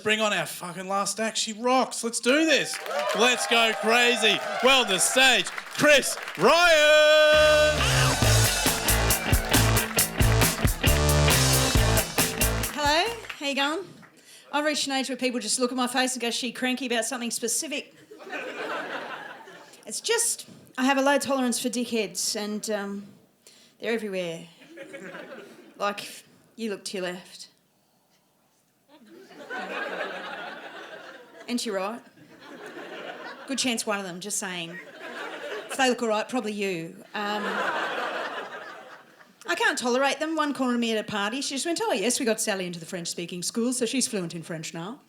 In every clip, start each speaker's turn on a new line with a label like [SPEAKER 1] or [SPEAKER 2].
[SPEAKER 1] bring on our fucking last act. She rocks. Let's do this. Let's go crazy. Well, the stage, Chris Ryan.
[SPEAKER 2] Hello, how you going? I've reached an age where people just look at my face and go, she cranky about something specific. It's just, I have a low tolerance for dickheads and they're everywhere. Like, you look to your left. Ain't you right? Good chance one of them, just saying. If they look all right, probably you. I can't tolerate them. One cornered me at a party. She just went, oh, yes, we got Sally into the French-speaking school, so she's fluent in French now.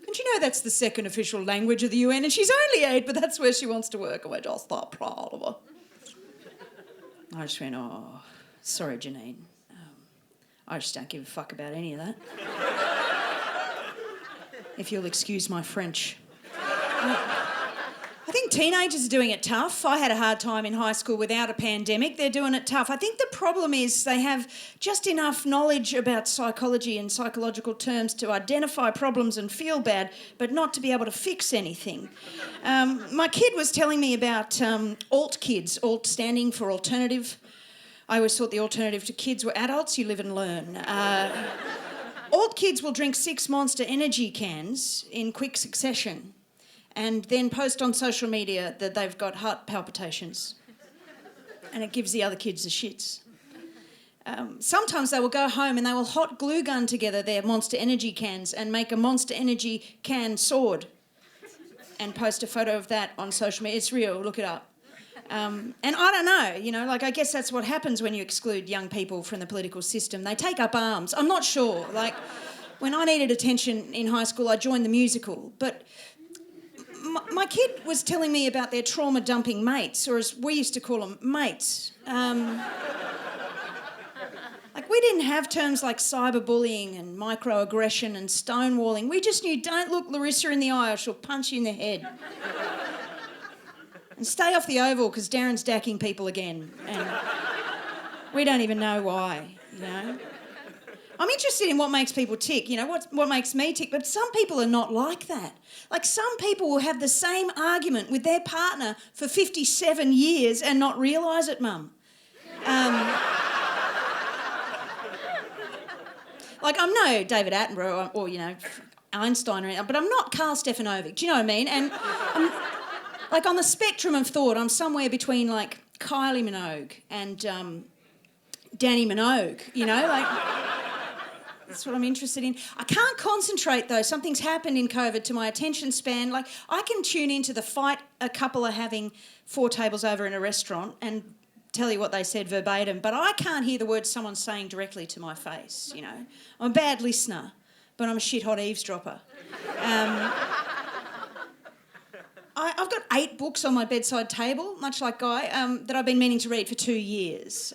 [SPEAKER 2] And you know that's the second official language of the UN, and she's only 8, but that's where she wants to work. I went, oh, so proud of her. I just went, oh, sorry, Janine. I just don't give a fuck about any of that. If you'll excuse my French. I think teenagers are doing it tough. I had a hard time in high school without a pandemic. They're doing it tough. I think the problem is they have just enough knowledge about psychology and psychological terms to identify problems and feel bad, but not to be able to fix anything. My kid was telling me about alt kids, alt standing for alternative. I always thought the alternative to kids were adults. You live and learn. Alt kids will drink 6 Monster Energy cans in quick succession and then post on social media that they've got heart palpitations. And it gives the other kids the shits. Sometimes they will go home and they will hot glue gun together their Monster Energy cans and make a Monster Energy can sword and post a photo of that on social media. It's real, look it up. And I don't know, you know, like I guess that's what happens when you exclude young people from the political system. They take up arms. I'm not sure. Like, when I needed attention in high school, I joined the musical. But my kid was telling me about their trauma-dumping mates, or as we used to call them, mates. Like, we didn't have terms like cyberbullying and microaggression and stonewalling. We just knew, don't look Larissa in the eye or she'll punch you in the head. And stay off the oval because Darren's dacking people again. And we don't even know why, you know. I'm interested in what makes people tick, you know, what makes me tick, but some people are not like that. Like, some people will have the same argument with their partner for 57 years and not realise it, Mum. Like, I'm no David Attenborough or you know, Einstein or anything, but I'm not Karl Stefanovic, do you know what I mean? And like, on the spectrum of thought, I'm somewhere between, like, Kylie Minogue and Danny Minogue, you know? Like, that's what I'm interested in. I can't concentrate, though. Something's happened in COVID to my attention span. Like, I can tune into the fight a couple are having 4 tables over in a restaurant and tell you what they said verbatim, but I can't hear the words someone's saying directly to my face, you know? I'm a bad listener, but I'm a shit-hot eavesdropper. I've got 8 books on my bedside table, much like Guy, that I've been meaning to read for 2 years.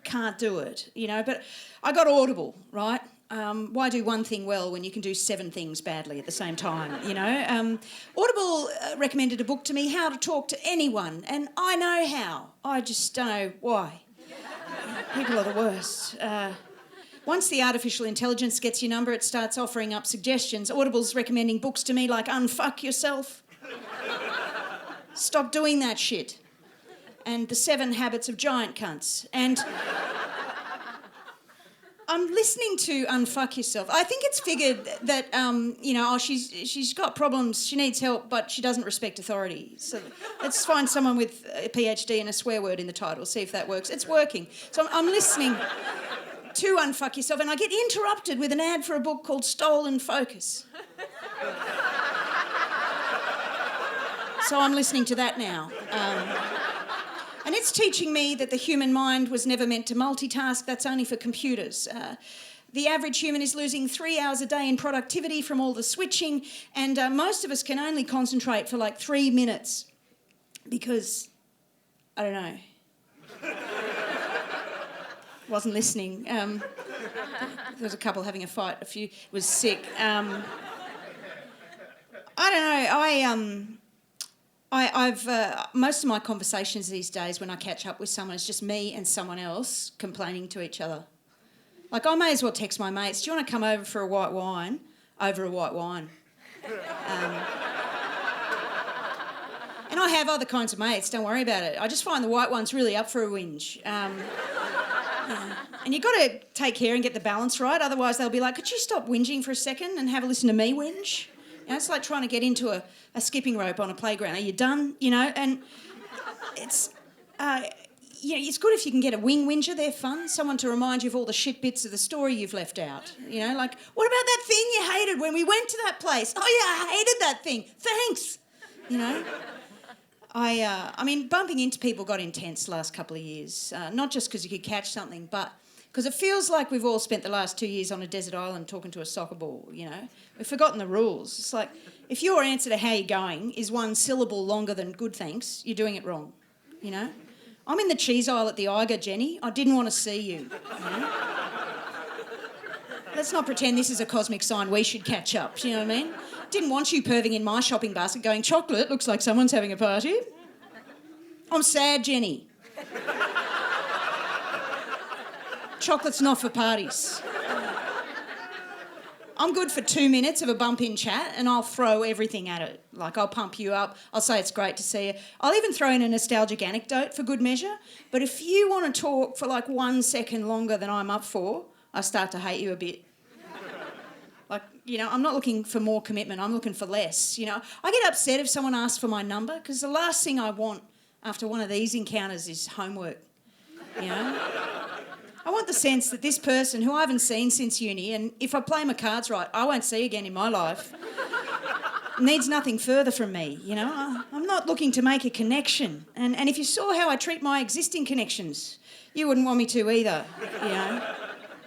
[SPEAKER 2] Can't do it, you know, but I got Audible, right? Why do one thing well when you can do 7 things badly at the same time, you know? Audible recommended a book to me, How to Talk to Anyone, and I know how. I just don't know why. People are the worst. Once the artificial intelligence gets your number, it starts offering up suggestions. Audible's recommending books to me like Unfuck Yourself. Stop doing that shit. And The 7 Habits of Giant Cunts. And I'm listening to Unfuck Yourself. I think it's figured that, you know, oh, she's got problems, she needs help, but she doesn't respect authority. So let's find someone with a PhD and a swear word in the title, see if that works. It's working. So I'm listening to Unfuck Yourself, and I get interrupted with an ad for a book called Stolen Focus. So I'm listening to that now. And it's teaching me that the human mind was never meant to multitask. That's only for computers. The average human is losing 3 hours a day in productivity from all the switching, and most of us can only concentrate for like 3 minutes because, I don't know, wasn't listening. There was a couple having a fight, a few was sick. I don't know, I've most of my conversations these days when I catch up with someone is just me and someone else complaining to each other. Like, I may as well text my mates, do you want to come over for a white wine? over a white wine. And I have other kinds of mates, don't worry about it. I just find the white one's really up for a whinge. And you've got to take care and get the balance right, otherwise they'll be like, could you stop whinging for a second and have a listen to me whinge? You know, it's like trying to get into a skipping rope on a playground. Are you done? You know, and it's... it's good if you can get a wing whinger, they're fun. Someone to remind you of all the shit bits of the story you've left out. You know, like, what about that thing you hated when we went to that place? Oh, yeah, I hated that thing. Thanks. You know? I mean, bumping into people got intense the last couple of years. Not just because you could catch something, but because it feels like we've all spent the last 2 years on a desert island talking to a soccer ball, you know? We've forgotten the rules. It's like, if your answer to how you're going is one syllable longer than good thanks, you're doing it wrong, you know? I'm in the cheese aisle at the Eiger, Jenny. I didn't want to see you. You know? Let's not pretend this is a cosmic sign we should catch up, you know what I mean? Didn't want you perving in my shopping basket going, chocolate, looks like someone's having a party. I'm sad, Jenny. Chocolate's not for parties. I'm good for 2 minutes of a bump-in chat and I'll throw everything at it. Like, I'll pump you up, I'll say it's great to see you. I'll even throw in a nostalgic anecdote for good measure. But if you want to talk for like 1 second longer than I'm up for, I start to hate you a bit. Like, you know, I'm not looking for more commitment, I'm looking for less, you know. I get upset if someone asks for my number because the last thing I want after one of these encounters is homework, you know. I want the sense that this person, who I haven't seen since uni, and if I play my cards right, I won't see again in my life, needs nothing further from me, you know. I'm not looking to make a connection. And if you saw how I treat my existing connections, you wouldn't want me to either, you know.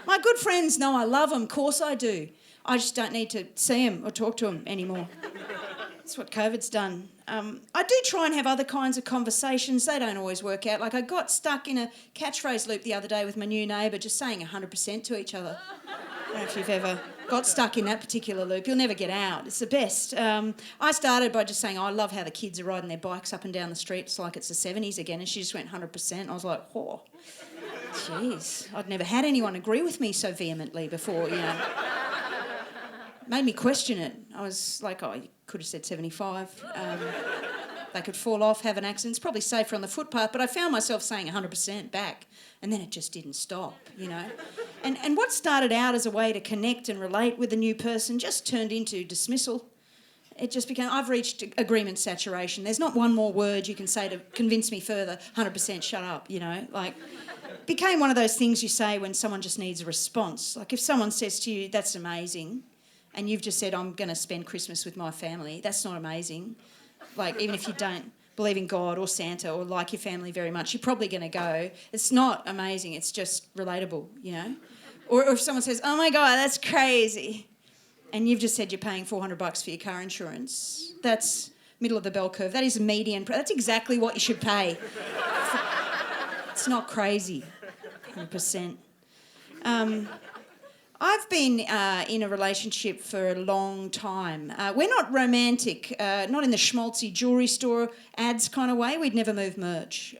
[SPEAKER 2] My good friends know I love them, of course I do. I just don't need to see them or talk to them anymore. That's what COVID's done. I do try and have other kinds of conversations. They don't always work out. Like, I got stuck in a catchphrase loop the other day with my new neighbour, just saying 100% to each other. I don't know if you've ever got stuck in that particular loop. You'll never get out. It's the best. I started by just saying, I love how the kids are riding their bikes up and down the street. It's like it's the 70s again. And she just went 100%. I was like, oh, jeez. I'd never had anyone agree with me so vehemently before, you know. Made me question it. I was like, oh, you could have said 75. They could fall off, have an accident. It's probably safer on the footpath, but I found myself saying 100% back, and then it just didn't stop, you know. And what started out as a way to connect and relate with a new person just turned into dismissal. It just became, I've reached agreement saturation. There's not one more word you can say to convince me further, 100% shut up, you know. Like, became one of those things you say when someone just needs a response. Like, if someone says to you, that's amazing, and you've just said, I'm going to spend Christmas with my family, that's not amazing. Like, even if you don't believe in God or Santa or like your family very much, you're probably going to go. It's not amazing, it's just relatable, you know? Or if someone says, oh my God, that's crazy, and you've just said you're paying $400 for your car insurance, that's middle of the bell curve. That is a median. That's exactly what you should pay. It's not crazy, 100%. I've been in a relationship for a long time. We're not romantic, not in the schmaltzy jewellery store ads kind of way. We'd never move merch.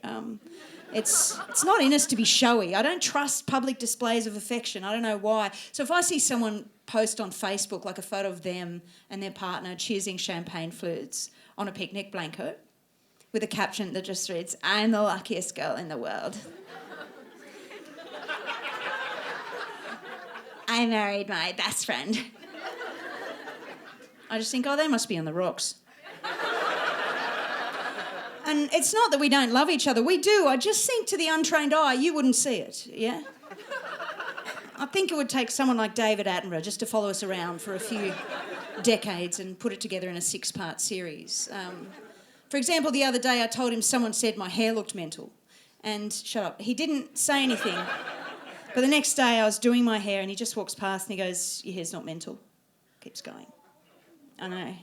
[SPEAKER 2] It's not in us to be showy. I don't trust public displays of affection. I don't know why. So if I see someone post on Facebook like a photo of them and their partner cheersing champagne flutes on a picnic blanket with a caption that just reads, I'm the luckiest girl in the world. I married my best friend. I just think, oh, they must be on the rocks. And it's not that we don't love each other. We do. I just think to the untrained eye, you wouldn't see it, yeah? I think it would take someone like David Attenborough just to follow us around for a few decades and put it together in a 6-part series. For example, the other day I told him someone said my hair looked mental. And, shut up, he didn't say anything. But the next day I was doing my hair and he just walks past and he goes, your hair's not mental. Keeps going. I know.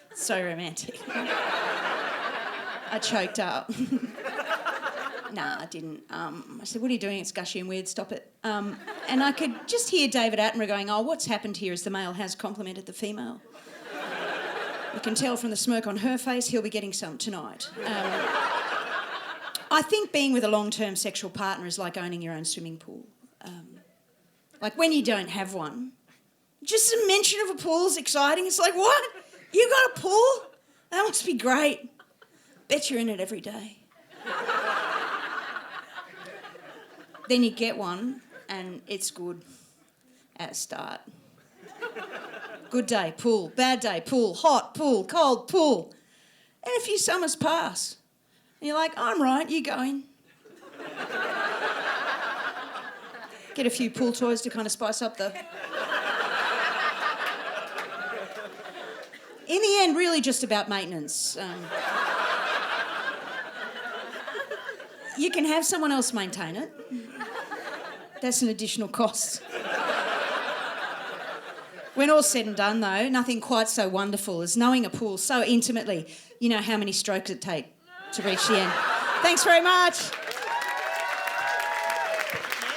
[SPEAKER 2] It's so romantic. I choked up. Nah, I didn't. I said, what are you doing? It's gushy and weird. Stop it. And I could just hear David Attenborough going, oh, what's happened here is the male has complimented the female. You can tell from the smirk on her face, he'll be getting some tonight. I think being with a long-term sexual partner is like owning your own swimming pool. Like, when you don't have one, Just the mention of a pool is exciting. It's like, what? You got a pool? That must be great. Bet you're in it every day. Then you get one and it's good at the start. Good day, pool. Bad day, pool. Hot, pool. Cold, pool. And a few summers pass. And you're like, I'm right, you going. Get a few pool toys to kind of spice up the... In the end, really just about maintenance. You can have someone else maintain it. That's an additional cost. When all's said and done, though, nothing quite so wonderful as knowing a pool so intimately. You know how many strokes it takes to reach the end. Thanks very much.